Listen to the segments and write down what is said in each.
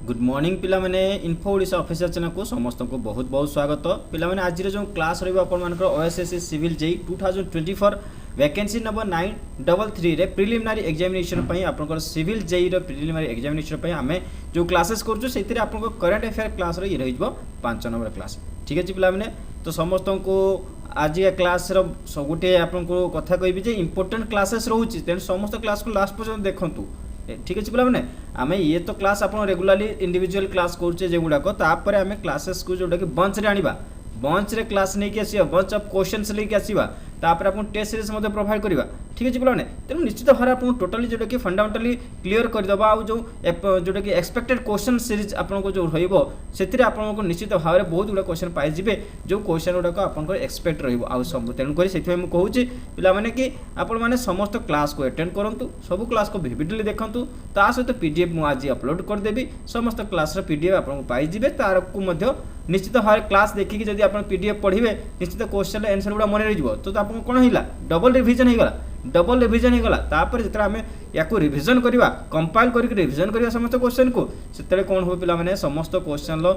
Good morning पिला माने info Odisha official channel को समस्त को बहुत बहुत स्वागत। पिला माने आज जो क्लास रहिबा अपन मानकर OSSC civil JE 2024 vacancy number 933 रे प्रिलिमिनरी एग्जामिनेशन पई आपनकर सिविल जेई रो प्रिलिमिनरी एग्जामिनेशन पई हमें जो क्लासेस करजो सेतिरे आपनको करंट अफेयर क्लास रो ये रहिबो 5 नंबर क्लास। ठीक है पिला माने तो समस्त को आज या क्लास रो सबुटे आपनको कथा कहबी जे इंपोर्टेंट क्लासेस रहउची तेन समस्त क्लास को लास्ट पर्यंत देखंतु। ठीक है पिला माने आमे ये तो क्लास अपन रेगुलरली इंडिविजुअल क्लास करछे जे गुडा को तापर आमे क्लासेस को जोडा कि बंच रे आनिबा बंच रे क्लास नै के आसीबा बंच ऑफ क्वेश्चंस ले के आसीबा तापर अपन टेस्ट सीरीज मध्ये प्रोवाइड करबा। ठीक है पिला माने तेनु निश्चित भारे अपन टोटली जोडा कि फंडामेंटली क्लियर कर दबा आ जो जोडा कि एक्सपेक्टेड क्वेश्चन सीरीज अपन को जो रहइबो सेतिरे अपन को निश्चित भारे बहुत गुडा क्वेश्चन पाइ जिवे जो क्वेश्चन गुडा को अपन को एक्सपेक्ट रहइबो आ सब तेनु करी सेति हम कहूची पिला माने कि अपन माने समस्त क्लास को अटेंड करंतु सब क्लास को विजिटली देखंतु ता सहित पीडीएफ मु आज अपलोड कर देबी समस्त क्लास रो पीडीएफ अपन को पाइ जिवे तार को मध्य निश्चित भारे क्लास देखि कि जदि अपन पीडीएफ पढिबे निश्चित क्वेश्चन आंसर गुडा मन रहि जिवो तो अपन कोन हिला डबल रिवीजन हे गला तापर जेतरा हमें याको रिवीजन करबा कंपाइल करके रिवीजन करबा समस्त क्वेश्चन को सेतले कोन हो पिला माने समस्त क्वेश्चन लो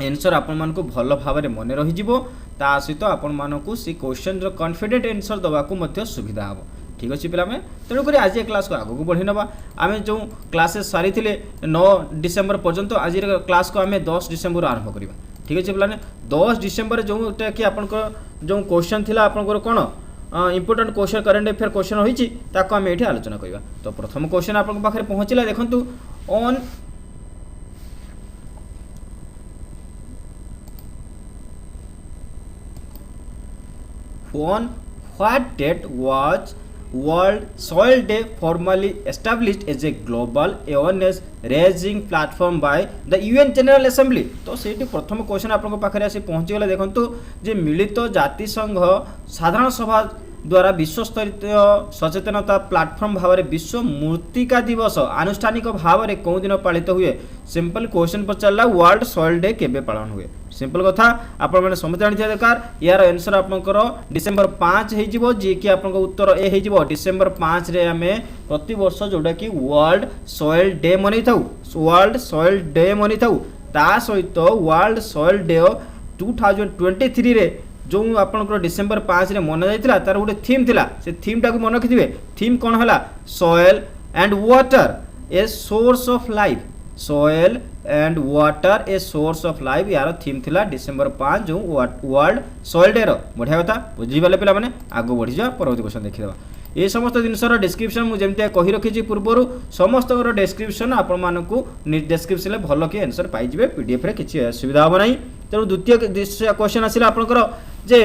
आंसर आपन मान को भलो भाबरे मन रहि जिवो ता सहित आपन मान को सी क्वेश्चन रो कॉन्फिडेंट आंसर दबा को मध्य सुविधा हबो। ठीक अछि पिला में तेणु करी आज क्लास को आगो को बढ़ी नबा आमे जो क्लासेस सारी थिले 9 डिसेंबर पर्यंत आज क्लास को आमे 10 डिसेंबर आरंभ करबा। ठीक अछि पिला ने 10 डिसेंबर जो कि आपन को जो क्वेश्चन थिला आपन को कोन important question current affair question होईची ताको आमे एठी आलोचना करबा। तो प्रथम क्वेश्चन आपन पाखरे पहुंचिला देखंतु on what date was World Soil Day formally established as a global awareness raising platform by the UN General Assembly। तो सेठी प्रथम क्वेश्चन आपन पाखरे आसी पहुंची गला देखंतु जे मिलित जाति संघ साधारण सभा द्वारा विश्व स्तरीय सचेतनता प्लाटफर्म भाव विश्व मूर्तिका दिवस आनुष्ठानिक भाव में कौ दिन पालित हुए। सिंपल क्वेश्चन पचारा वर्ल्ड सॉइल डे केबे पालन हुए सिंपल कथा आपण माने समझ जानि दरकार यार आंसर आपनकर डिसेंबर 5 हे जिवो जे कि आपन उत्तर ए हे जिवो डिसेंबर 5 रे हमें प्रति वर्ष जोडा कि वर्ल्ड सॉइल डे मनै थाउ वर्ल्ड सॉइल डे मनै थाउ ता सहित वर्ल्ड सॉइल डे 2023 रे जो आपनकर डिसेंबर 5 रे मन जाइतिला तार गोटे थीम थिला से थीम टाको मन रखिथिबे थीम कोन हला soil and water a source of life soil and water a source of life यार थीम थिला डिसेंबर 5 जो वर्ल्ड सॉइल डे रो बढ़िया कथा बुझी वाले पिला माने आगो बढ़ी जा परवर्ती क्वेश्चन देखि देबा। ये समस्त जिनसर डिस्क्रिप्शन मु जेमते कहि रखिछि पूर्वरु समस्त डिस्क्रिप्शन आपण मानकू डिस्क्रिप्शन ले भलो के आंसर पाइ जिवे पीडीएफ रे किछि असुविधा हो नाही। तेणु द्वितीय क्वेश्चन आसिला आपनकर जे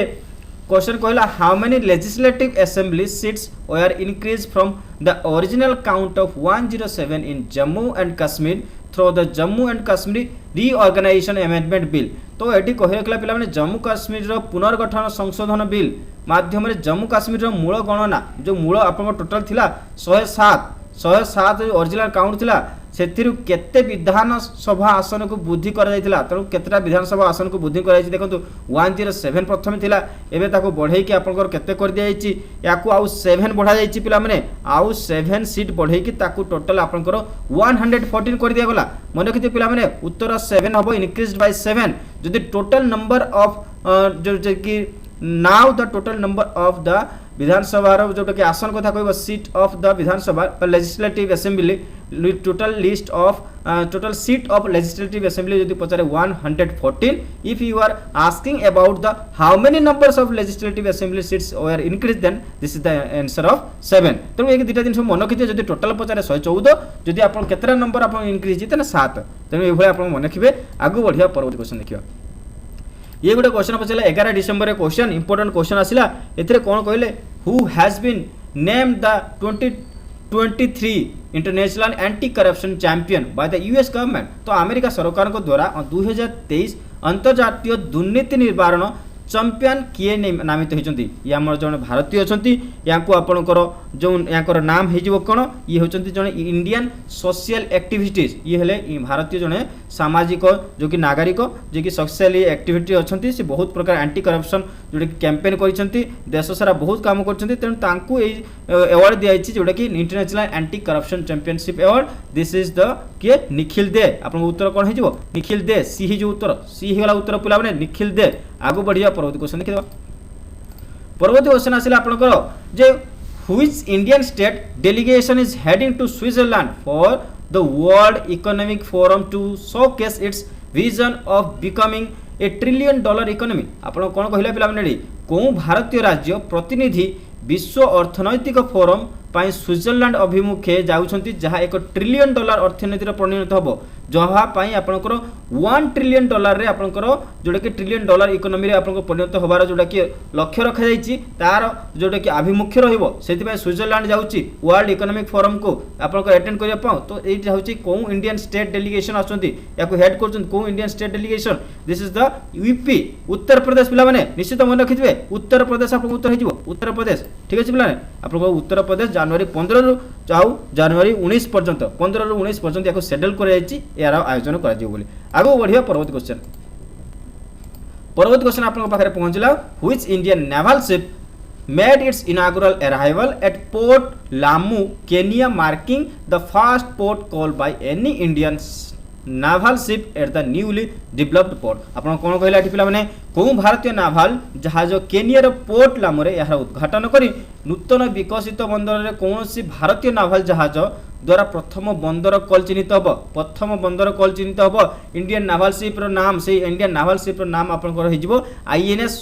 क्वेश्चन कहला how many legislative assembly seats were increase from the original count of 107 in Jammu and Kashmir through the Jammu and Kashmir reorganisation amendment bill. तो एटी कहि रखला पिला माने जम्मू कश्मीर रो पुनर्गठन संशोधन बिल माध्यम रे जम्मू कश्मीर रो मूल गणना जो मूल आपन टोटल थिला 107 ओरिजिनल काउंट थिला सेथिरु केते विधानसभा आसन को वृद्धि करा जायतिला तनु केतेटा विधानसभा आसन को वृद्धि करा जायछि देखंतु 107 प्रथम थिला एबे ताको बढ़ाई कि आपनकर केते कर दिया जायछि याकू आउ 7 बढ़ा जायछि पिला माने आउ 7 सीट बढ़ाई कि ताकू टोटल आपनकर 114 कर दिया गला। मन रखिते पिला माने उत्तर 7 हबो इंक्रीज्ड बाय 7 जदि टोटल नंबर ऑफ जो कि now the total number of the Vidhan Sabha जोटा कि आसन कथा कहब seat of the Vidhan Sabha legislative assembly total list of total seat of legislative assembly यदि पचारे 114 if you are asking about the how many numbers of legislative assembly seats were increase then this is the answer of 7। तेणु एक दुटा दिन मन रखिथे जदि total पचारे 114 जदि आपन केतरा नंबर आपन इंक्रीज जिते 7 तेणु ए भले आपन मन रखिबे आगु बढ़िया परवर्ती क्वेश्चन देखिबा। ये गोटे क्वेश्चन पचारा 11 डिसेंबर क्वेश्चन इंपोर्टेंट क्वेश्चन आसिला एथिरे कोन कहले who has been named the 2023 international anti corruption champion by the US government. तो अमेरिका सरकार को द्वारा 2023 अंतर्जातीय दुर्नीति निवारण चैंपियन किए नामित होती ये आम जन भारतीय अच्छा या आपणकर जो या नाम हो कौन ये होती जन इंडियन सोशल एक्टिविटीज ये हेले भारतीय जड़े सामाजिक जो कि नागरिक जो कि सोशल एक्टिविटी अच्छा से बहुत प्रकार एंटी करप्शन जोटा कि कैंपेन कर देश सारा बहुत काम कर तेणु अवार्ड दिखाई जोटा कि international anti corruption championship award this is the किए निखिल दे आपन उत्तर कोन हे जिवो निखिल दे सी ही जो उत्तर सी ही वाला उत्तर पिला माने निखिल दे आगो बढ़िया परवर्ती क्वेश्चन देखिबा परवर्ती क्वेश्चन आसिला आपनकर जे which Indian state delegation is heading to Switzerland for the world economic forum to showcase its vision of becoming a $1 trillion economy आपण कोन कहिला पिला माने को भारतीय राज्य प्रतिनिधि विश्व अर्थनैतिक फोरम पाई स्विट्जरलैंड अभिमुखे जाउछंती जहा $1 ट्रिलियन अर्थनीतिर परिणत हबो जहा पाई आपनकर $1 ट्रिलियन रे आपनकर जोडा कि $1 ट्रिलियन इकोनॉमी रे आपनको परिणत होबार जोडा कि लक्ष्य रखा जाईची तार जोडा कि आभिमुख्य रहिबो सेति पाई स्विट्जरलैंड जाउची वर्ल्ड इकोनॉमिक फोरम को आपनको अटेंड करिया पाओ तो एठी होची को इंडियन स्टेट डेलीगेशन आछंती याको हेड करछन को Indian state delegation this is the UP Uttar Pradesh पिला माने निश्चित मन रखिथिबे उत्तर प्रदेश आपको उत्तर हेजिबो उत्तर प्रदेश ठीक अछि पिला आपको उत्तर प्रदेश जनवरी 15 रु चाहू जनवरी 19 पर्यंत 15 रु 19 पर्यंत याको सेटल कर जाईची यार आयोजन करा जिवो बोली आगो बढ़िया परवर्ती क्वेश्चन आपन पाखरे पहुंचला which Indian naval ship made its inaugural arrival at Port Lamu, Kenya, marking the first port call by any Indian naval ship at the newly developed port. आपण कोन कहला एठी पिला माने को भारतीय नाभाल जहाज केनिया रो पोर्ट लामो रे यार उद्घाटन करी नूतन विकसित बंदर रे कोनोसी भारतीय नाभाल जहाज द्वारा प्रथम बंदर कल चिन्हित हबो इंडियन नाभाल शिप रो नाम से इंडियन नाभाल शिप रो नाम आपण को हिजबो INS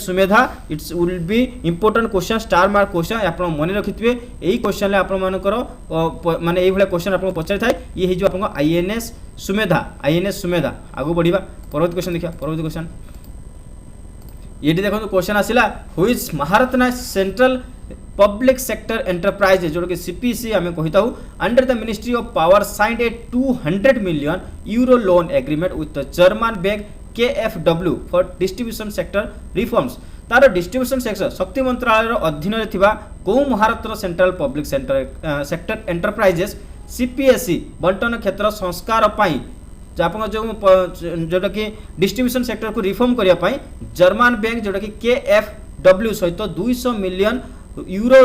Sumedha it's will be important question star mark question आपण मन रखिथिबे एही क्वेश्चन ले आपण मानकर माने एही भले क्वेश्चन आपण पचारि थाए ये हिजो आपण आईएनएस सुमेधा आगो बढ़िबा परवर्ती क्वेश्चन देखिया परवर्ती क्वेश्चन ये देखो क्वेश्चन आसिला which Maharatna central public sector enterprise जो कि सीपीसी आम कहता हूँ under the ministry of power signed a €200 million loan agreement with the German bank KfW for distribution sector reforms तार डिस्ट्रीब्यूशन सेक्टर शक्ति मंत्रालय अधीन रे थिबा को Maharashtra central public sector enterprises CPSE बंटन क्षेत्र संस्कार पाई जोटा कि डिस्ट्रीब्यूशन सेक्टर को रिफॉर्म करिया पाई जर्मन बैंक जोटा कि KfW सहित 200 मिलियन यूरो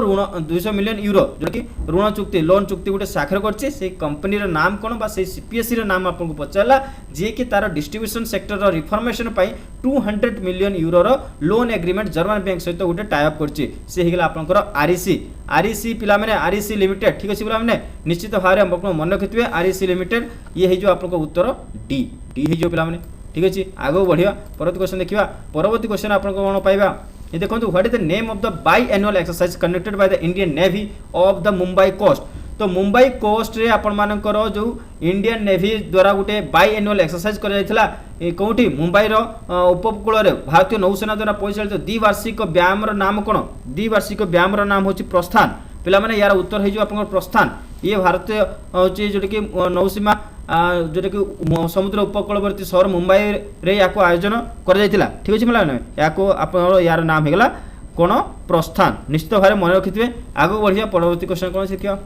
जो कि ऋण चुक्ति लोन चुक्ति गोटे साक्षर करछि से कंपनी रो नाम कोन बा से सीपीएससी रो नाम आपन को पचाला जे कि तार डिस्ट्रीब्यूशन सेक्टर रो रिफॉर्मेशन पाई 200 मिलियन यूरो रो लोन एग्रीमेंट जर्मन बैंक सहित गोटे टाई अप करछि से हिगला आपनकर आरईसी पिला माने आरईसी लिमिटेड ठीक अछि पिला माने निश्चित भारे आपन मन रखितबे आरईसी लिमिटेड ये हे जो आपन को उत्तर डी हे जो पिला माने ठीक अछि आगो बढ़िया परवर्ती क्वेश्चन देखिबा परवर्ती क्वेश्चन आपन को कोन पाइबा ये देखो what is the name of the biannual exercise conducted by the Indian navy off the Mumbai coast तो मुंबई कोस्ट रे आपण मानकर जो इंडियन नेवी द्वारा गोटे बाई एनुअल एक्सरसाइज कर जायथिला कोठी मुंबई रो उपकूल रे भारतीय नौसेना द्वारा परिचालित द्विवार्षिक व्यायाम रो नाम कोन द्विवार्षिक व्यायाम रो नाम होची प्रस्थान पिला माने यार उत्तर हे जो आपण प्रस्थान ये भारतीय होची जो कि नौसीमा जोटा कि समुद्र उपकूलवर्ती शहर मुंबई रे याको आयोजन कर जायतिला ठीक अछि मला याको आपण यार नाम हेगला कोन प्रस्थान निश्चित भारे मन रखिथिबे आगो बढ़िया परवर्ती क्वेश्चन कोन सिकियो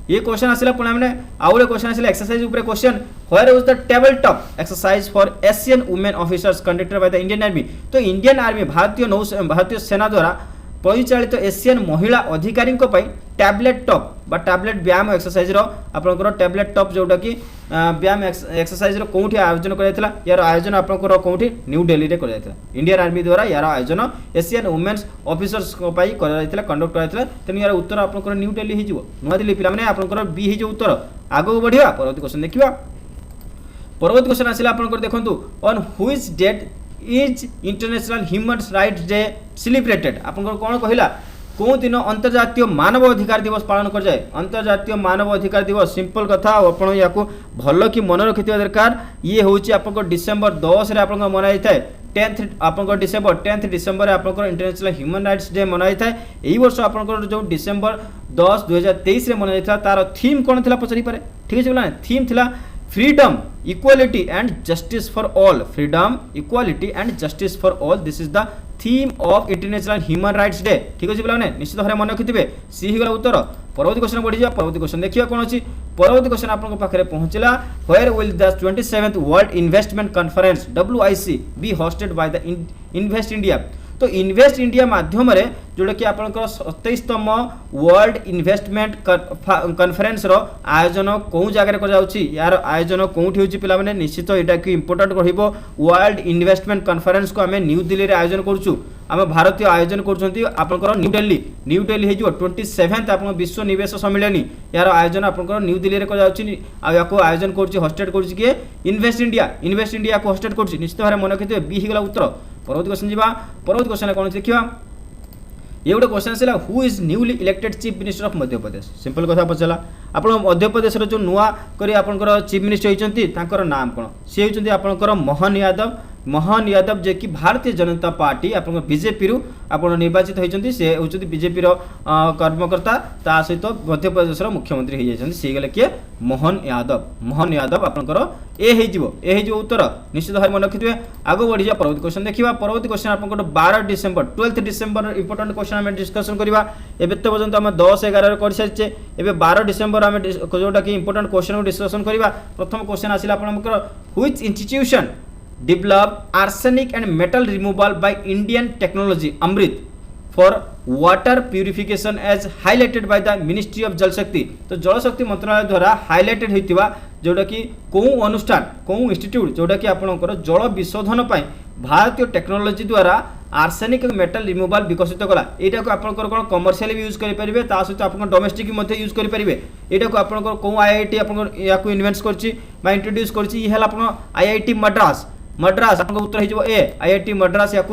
ये क्वेश्चन आसिला पुना माने आउले क्वेश्चन आसिला एक्सरसाइज ऊपर question where was the table top exercise for Asian women officers conducted by the Indian army तो इंडियन आर्मी भारतीय सेना द्वारा परिचालित एशियन महिला अधिकारी टैबलेट टॉप बा टैबलेट व्यायाम एक्सरसाइज रो आपनकर टैबलेट टॉप जोटा कि व्यायाम एक्सरसाइज रो कोठी आयोजन करायथिला यार आयोजन आपनकर कोठी न्यू दिल्ली रे करायथिला इंडियन आर्मी द्वारा यार आयोजन एशियन वुमेन्स ऑफिसर्स को पाई करायथिला कंडक्ट करायथिला तेन यार उत्तर आपनकर न्यू दिल्ली हि जिवो नुवा दिल्ली पिला माने आपनकर बी हि जो उत्तर आगो बढ़िया परवर्ती क्वेश्चन देखिबा परवर्ती क्वेश्चन आसिला आपनकर देखंतु on which date is international human rights day celebrated आपनकर कोन कहिला को दिन अंतर्जातीय मानव अधिकार दिवस पालन कर जाए अंतर्जातीय मानव अधिकार दिवस सिंपल कथा आपण याको भल कि मन रखिथिबा दरकार ये होची आपनकर डिसेंबर 10 रे आपनकर मनाई थाए 10th आपनकर डिसेंबर 10th डिसेंबर आपनकर इंटरनेशनल ह्यूमन राइट्स डे मनाई थाए एही वर्ष आपनकर जो डिसेंबर 10 2023 रे मनाई था तार थीम कोन थिला पचरी पारे ठीक छै बोला थीम थिला freedom equality and justice for all freedom equality and justice for all this is the theme of international human rights day ठीक अछि बोला ने निश्चित भारे मन रखिथिबे सी ही गला उत्तर परवर्ती क्वेश्चन बढ़ी जा परवर्ती क्वेश्चन देखिया कोन अछि परवर्ती क्वेश्चन आपन को पाखरे पहुंचला where will the 27th world investment conference WIC be hosted by the invest india तो इन्वेस्ट इंडिया माध्यम जोटा कि आपंकर 27तम वर्ल्ड इन्वेस्टमेंट कॉन्फ्रेंस रो आयोजन कौ जगह कर यार आयोजन कौटी होची पिला माने निश्चित एटा कि इंपोर्टेंट रहिबो वर्ल्ड इन्वेस्टमेंट कॉन्फ्रेंस को आमे न्यू दिल्ली रे आयोजन करछु आम भारतीय आयोजन करछंती आपनकर न्यू दिल्ली हेजो 27th आपन विश्व निवेश सम्मेलन यार आयोजन आपनकर न्यू दिल्ली रे कर जाउची आ याको आयोजन करछि होस्टेड करछि कि इन्वेस्ट इंडिया को होस्टेड करछि निश्चित भारे मन रखिथे बी हिगला उत्तर परवर्ती क्वेश्चन जीवा परवर्ती क्वेश्चन कोन देखिबा ये गोटे क्वेश्चन आसला who is newly elected chief minister of Madhya Pradesh simple कथा पचला आपण मध्य प्रदेश जो नुआ करी आपनकर चीफ मिनिस्टर होइचंती तांकर नाम कोन से होइचंती आपनकर मोहन यादव जे कि भारतीय जनता पार्टी आपन बीजेपी रु आपन निर्वाचित होइचंती से होइचंती बीजेपी रो कर्मकर्ता ता सहित मध्य प्रदेश रो मुख्यमंत्री होई जायछंती से गेले के मोहन यादव आपनकर ए हेजिवो उत्तर निश्चित भाव मन रखिथिबे आगो बढ़ी जा परवर्ती क्वेश्चन देखिबा परवर्ती क्वेश्चन आपनकर 12 डिसेंबर इंपोर्टेंट क्वेश्चन हम डिस्कशन करबा एबे तो पर्यंत हम 10 11 रे कर सारिचे एबे 12 डिसेंबर हम जोटा कि इंपोर्टेंट क्वेश्चन डिस्कशन करबा प्रथम क्वेश्चन आसिला आपनकर which institution developed arsenic and metal removal by Indian technology Amrit for water purification as highlighted by the Ministry of Jal Shakti तो जल शक्ति मंत्रालय द्वारा हाइलाइटेड होइतिबा जोटा कि को अनुष्ठान को इंस्टीट्यूट जोटा कि आपनकर जल विशोधन पय भारतीय टेक्नोलॉजी द्वारा आर्सेनिक मेटल रिमूवल विकसित कला एटा को आपनकर कोन कमर्शियल यूज करि परिबे ता सहित आपन डोमेस्टिक मध्ये यूज करि परिबे एटा को आपनकर को आईआईटी आपनकर या को इन्वेंट करछि बा इंट्रोड्यूस करछि ई हला आपन आईआईटी मद्रास आपको उत्तर हो ए आईआईटी मद्रास या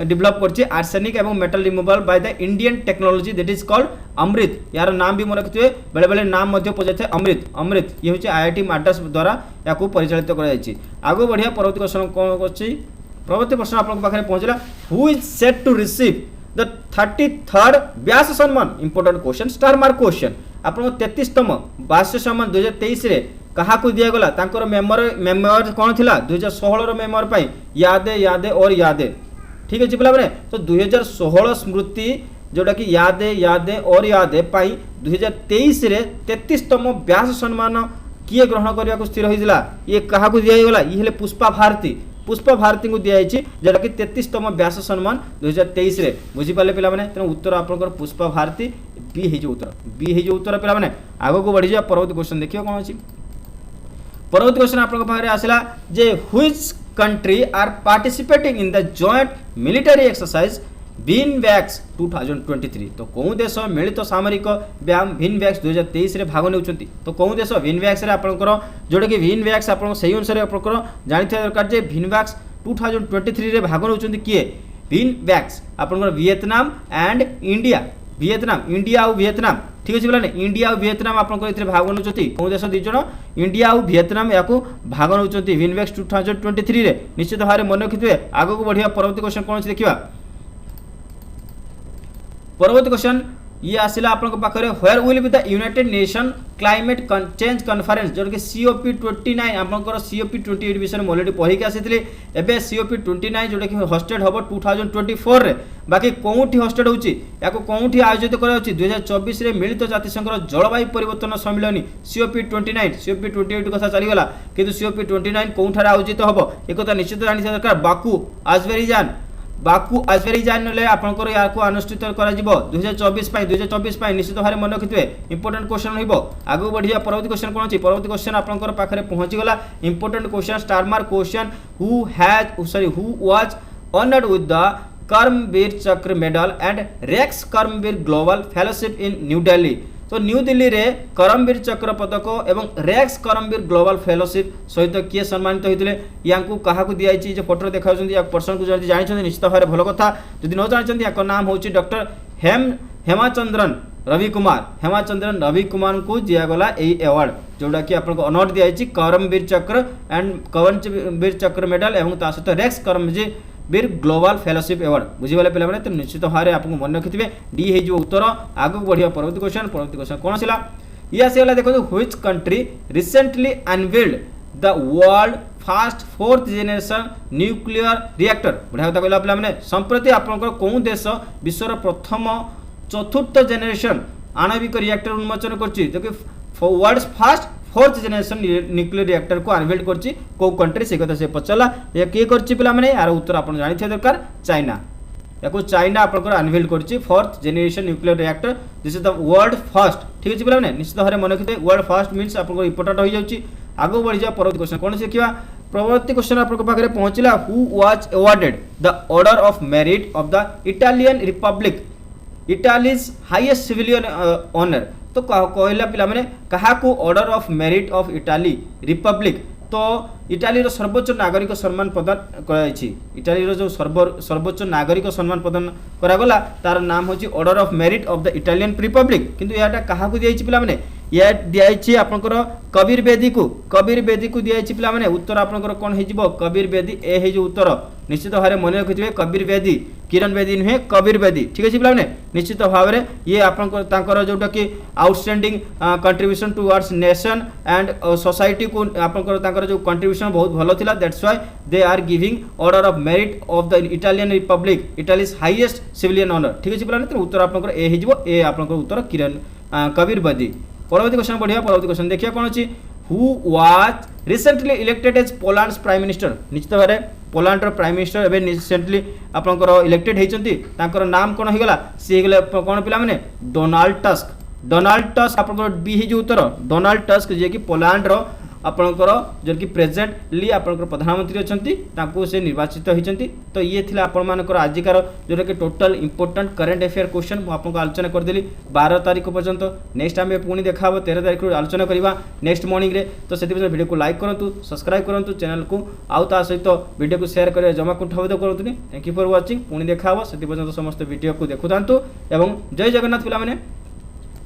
डेवलप करछि आर्सेनिक एवं metal removal by the Indian technology that is called Amrit यार नाम भी मन रखिथे बेले बेले नाम मध्ये पजाथे अमृत ये होछि आईआईटी मद्रास द्वारा या परिचालित करा जायछि आगो बढ़िया परवर्ती क्वेश्चन कोन करछि परवर्ती प्रश्न आपन पाखरे पहुंचला who is set to receive the 33rd Vyas Samman important question star mark question आपन 33तम व्यास सम्मान 2023 रे कहा को दिया गला तांकर मेमोर कोन थिला 2016 रो मेमोर पई यादे ठीक अछि पिला बरे तो 2016 स्मृति जोटा कि यादे और यादे पई 2023 रे 33तम व्यास सम्मान किए ग्रहण करिया को स्थिर होइदिला ये कहा को दिया गला ई हेले पुष्पा भारती को दिया जोटा कि 33तम व्यास सम्मान 2023 रे बुझी पाले पिला माने त उत्तर आपनकर पुष्पा भारती बी हे जो उत्तर पिला माने आगो को बढ़ी जा परवर्ती क्वेश्चन देखियो कोन अछि परवर्ती क्वेश्चन आपन पाखरे आसिला जे which country are participating in the joint military exercise VINBAX 2023 तो कौन देश मिलित सामरिक व्यायाम विनवैक्स 2023 रे भाग नेउचंती तो कौन देश विनवैक्स रे आपनकर जोटा कि विनवैक्स आपन सही अनुसार आपनकर जानिथिया दरकार जे विनवैक्स 2023 रे भाग नेउचंती किए विनवैक्स आपनकर वियतनाम एंड इंडिया और वियतनाम ठीक अछि बोला ने इंडिया और वियतनाम आपन इथे भाग नेउचंती को देश दि जण इंडिया और वियतनाम याकू भाग नेउचंती विनवैक्स 2023 रे निश्चित भारे मन रखिथिबे आगो को बढ़िया परवर्ती क्वेश्चन कोन अछि देखिबा परवर्ती क्वेश्चन ये आसिला आपन पाखरे where will be the United Nation climate change conference जो कि COP29 आपनकर COP28 विषय में ऑलरेडी पढ़ी के आसीथिले एबे COP29 जोटा कि होस्टेड हबो 2024 रे बाकी कोउठी होस्टेड होची याको कोउठी आयोजित करा होची 2024 रे मिलित जाति संघ जलवायु परिवर्तन सम्मेलन COP28 कथा चली गला किंतु COP29 कोउठारे आयोजित हबो एकता निश्चित जानि दरकार बाकू अजवेरिजान ले आपनकर याको अनुष्ठित करा जिवो 2024 पई निश्चित भारे मन रखितबे इंपोर्टेंट क्वेश्चन होइबो आगो बढ़िया परवर्ती क्वेश्चन कोन अछि परवर्ती क्वेश्चन आपनकर पाखरे पहुंची गला important question star mark question who was honoured with the Karmaveer Chakra medal and REX Karmaveer global fellowship in New Delhi तो न्यू दिल्ली रे करमवीर चक्र पदक एवं रेक्स करमवीर ग्लोबल फेलोशिप सहित किए सम्मानित होइतिले यांकू कहा को दिया जे फोटो देखाउछन या पर्सन को जदी जानिछन निश्चित भारे भलो कथा जदी न जानिछन या नाम होछि डॉक्टर हेमाचंद्रन रवि कुमार को दिया गला एई अवार्ड जोटा कि आपन को अनॉर्ड दिया छि करमवीर चक्र एंड कवनवीर चक्र मेडल एवं ता सहित REX Karmaveer global fellowship award बुझी वाले पिला माने तो निश्चित भारे आपको मन रखिथिबे डी हे जो उत्तर आगु बढ़िया परवर्ती क्वेश्चन कोन आसिला या आसिला देखो which country recently unveiled the world fast 4th generation nuclear reactor बढ़िया कथा कहला पिला माने संप्रति आपनकर कोन देश विश्वर प्रथम 4th जनरेशन आणविक रिएक्टर उन्मोचन करछि जो कि world fast 4th generation nuclear reactor को अनवील्ड करछि को कंट्री से कथा से पचला ये के करछि पिला माने यार उत्तर आपन जानि थे दरकार चाइना या चाइना आपंकर अनविल कर fourth generation nuclear reactor this is the world first ठीक अच्छे पे निश्चित भाव में मन रखिए वर्ल्ड फर्स्ट मीन्स आप इंपोर्टाट हो जाए आगे बढ़ी जा परवर्ती क्वेश्चन कौन देखा परवर्ती क्वेश्चन आपको पाखे पहुंचला who was awarded the order of merit of the Italian republic Italy's highest civilian honour तो कहला पिला माने कहा को order of merit of Italy republic तो इटाली रो सर्वोच्च नागरिक सम्मान प्रदान कराई इटाली रो जो सर्वोच्च नागरिक सम्मान प्रदान करागला तार नाम होची order of merit of the Italian Republic किंतु याटा कहा को दियाई पिला माने या दियाई आपनकर कबीर बेदी को दियाई पिला माने उत्तर आपनकर कोन हे जिवो कबीर बेदी ए हे जो उत्तर निश्चित भाव में मन रखिथिबे कबीर बेदी किरण बेदी नुहे कबीर बेदी ठीक अछि पिला माने निश्चित भाव में ये आपनकर तांकर जोटा कि outstanding contribution towards nation and society को आपनकर तांकर जो कंट्रीब्यूशन बहुत भलो थिला that's why they are giving order of merit of the Italian republic Italy's highest civilian honour ठीक अछि पिला माने तो उत्तर आपनकर ए हे जिवो ए आपनकर उत्तर किरण कबीर बेदी परवर्ती क्वेश्चन बढ़िया परवर्ती क्वेश्चन देखिए कौन अच्छी who was recently elected as Poland's prime minister निश्चित भाव में पोलैंड प्राइम मिनिस्टर एवं रिसेंटली आपंकर इलेक्टेड होती नाम कौन होगा सी कौन पिला माने डोनाल्ड टस्क आप बी जो उत्तर डोनाल्ड टस्क जी कि पोलैंड रो आपंकर जो कि प्रेजेंटली आपंकर प्रधानमंत्री अच्छा से निर्वाचित होती तो ये थिला आपंकर आजिकार जोटा कि total important current affair question आपको आलोचना करदेली 12 तारीख पर्यंत नेक्स्ट आम पुणी देखा 13 तारीख आलोचना करवा नेक्स्ट मॉर्निंग रे तो से वीडियो को लाइक करूँ सब्सक्राइब करूँ चैनल को आउ ता सहित वीडियो को शेयर करें जमा कुंठाबोध करूँ थैंक यू फॉर वाचिंग पुणी देखा से पर्यंत समस्त वीडियो को देखु था जय जगन्नाथ पिला माने।